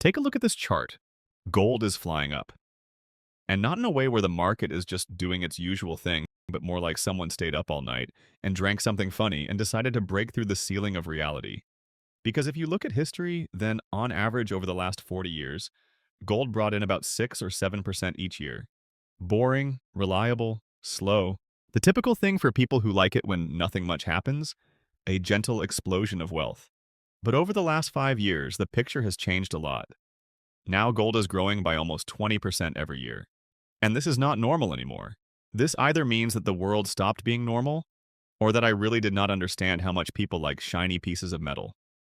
Take a look at this chart. Gold is flying up. And not in a way where the market is just doing its usual thing, but more like someone stayed up all night and drank something funny and decided to break through the ceiling of reality. Because if you look at history, then on average over the last 40 years, gold brought in about 6 or 7% each year. Boring, reliable, slow. The typical thing for people who like it when nothing much happens, a gentle explosion of wealth. But over the last 5 years, the picture has changed a lot. Now gold is growing by almost 20% every year. And this is not normal anymore. This either means that the world stopped being normal, or that I really did not understand how much people like shiny pieces of metal.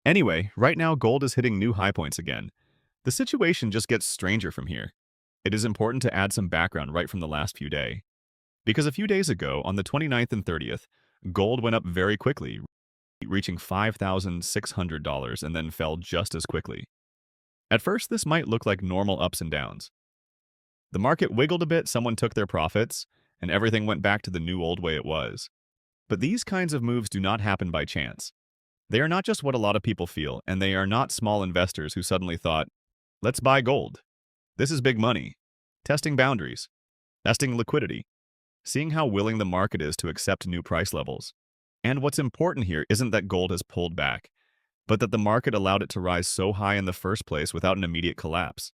Anyway, right now gold is hitting new high points again. The situation just gets stranger from here. It is important to add some background right from the last few days. Because a few days ago, on the 29th and 30th, gold went up very quickly, reaching $5,600 and then fell just as quickly. At first, this might look like normal ups and downs. The market wiggled a bit, someone took their profits, and everything went back to the new old way it was. But these kinds of moves do not happen by chance. They are not just what a lot of people feel, and they are not small investors who suddenly thought, let's buy gold. This is big money. Testing boundaries. Testing liquidity. Seeing how willing the market is to accept new price levels. And what's important here isn't that gold has pulled back, but that the market allowed it to rise so high in the first place without an immediate collapse.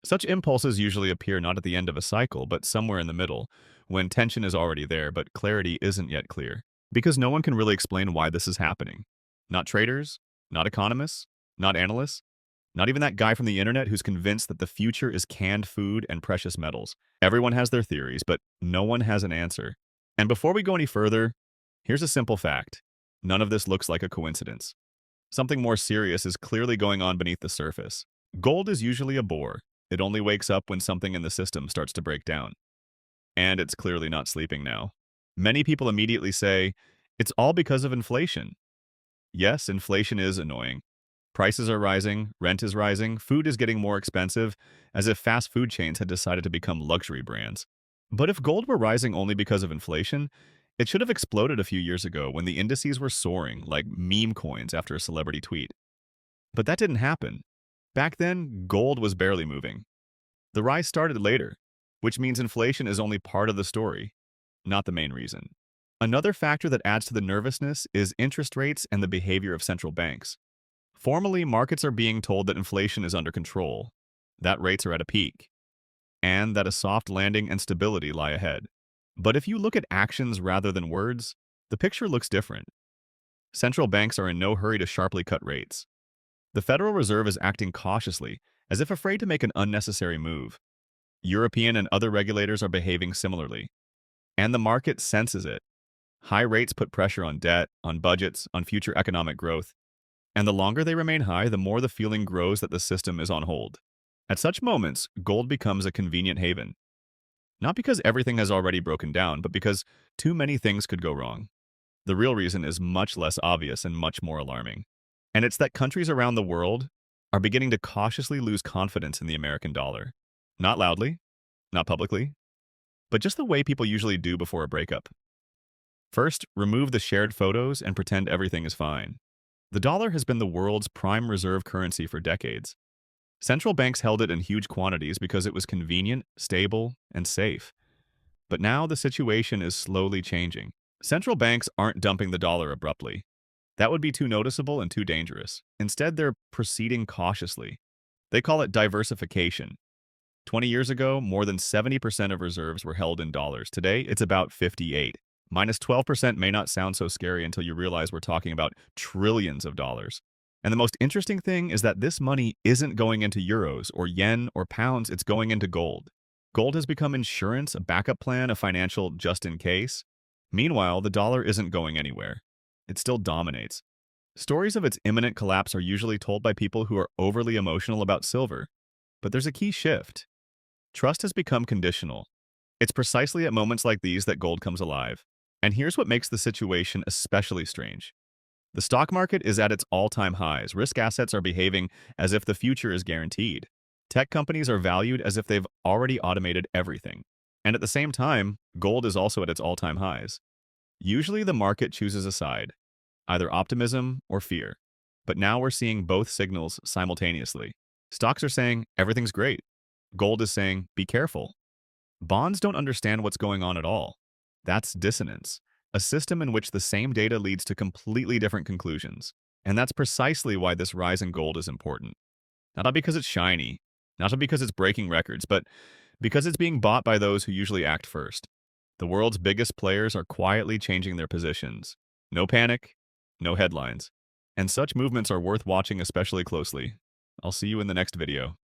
Such impulses usually appear not at the end of a cycle, but somewhere in the middle, when tension is already there but clarity isn't yet clear. Because no one can really explain why this is happening. Not traders, not economists, not analysts, not even that guy from the internet who's convinced that the future is canned food and precious metals. Everyone has their theories, but no one has an answer. And before we go any further, here's a simple fact. None of this looks like a coincidence. Something more serious is clearly going on beneath the surface. Gold is usually a bore. It only wakes up when something in the system starts to break down. And it's clearly not sleeping now. Many people immediately say, it's all because of inflation. Yes, inflation is annoying. Prices are rising, rent is rising, food is getting more expensive, as if fast food chains had decided to become luxury brands. But if gold were rising only because of inflation, it should have exploded a few years ago when the indices were soaring like meme coins after a celebrity tweet. But that didn't happen. Back then, gold was barely moving. The rise started later, which means inflation is only part of the story, not the main reason. Another factor that adds to the nervousness is interest rates and the behavior of central banks. Formally, markets are being told that inflation is under control, that rates are at a peak, and that a soft landing and stability lie ahead. But if you look at actions rather than words, the picture looks different. Central banks are in no hurry to sharply cut rates. The Federal Reserve is acting cautiously, as if afraid to make an unnecessary move. European and other regulators are behaving similarly. And the market senses it. High rates put pressure on debt, on budgets, on future economic growth. And the longer they remain high, the more the feeling grows that the system is on hold. At such moments, gold becomes a convenient haven. Not because everything has already broken down, but because too many things could go wrong. The real reason is much less obvious and much more alarming. And it's that countries around the world are beginning to cautiously lose confidence in the American dollar. Not loudly, not publicly, but just the way people usually do before a breakup. First, remove the shared photos and pretend everything is fine. The dollar has been the world's prime reserve currency for decades. Central banks held it in huge quantities because it was convenient, stable, and safe. But now the situation is slowly changing. Central banks aren't dumping the dollar abruptly. That would be too noticeable and too dangerous. Instead, they're proceeding cautiously. They call it diversification. 20 years ago, more than 70% of reserves were held in dollars. Today, it's about 58. Minus 12% may not sound so scary until you realize we're talking about trillions of dollars. And the most interesting thing is that this money isn't going into euros or yen or pounds, it's going into gold. Gold has become insurance, a backup plan, a financial just in case. Meanwhile, the dollar isn't going anywhere. It still dominates. Stories of its imminent collapse are usually told by people who are overly emotional about silver. But there's a key shift. Trust has become conditional. It's precisely at moments like these that gold comes alive. And here's what makes the situation especially strange. The stock market is at its all-time highs. Risk assets are behaving as if the future is guaranteed. Tech companies are valued as if they've already automated everything. And at the same time, gold is also at its all-time highs. Usually the market chooses a side, either optimism or fear. But now we're seeing both signals simultaneously. Stocks are saying everything's great. Gold is saying be careful. Bonds don't understand what's going on at all. That's dissonance, a system in which the same data leads to completely different conclusions. And that's precisely why this rise in gold is important. Not because it's shiny, not because it's breaking records, but because it's being bought by those who usually act first. The world's biggest players are quietly changing their positions. No panic, no headlines. And such movements are worth watching especially closely. I'll see you in the next video.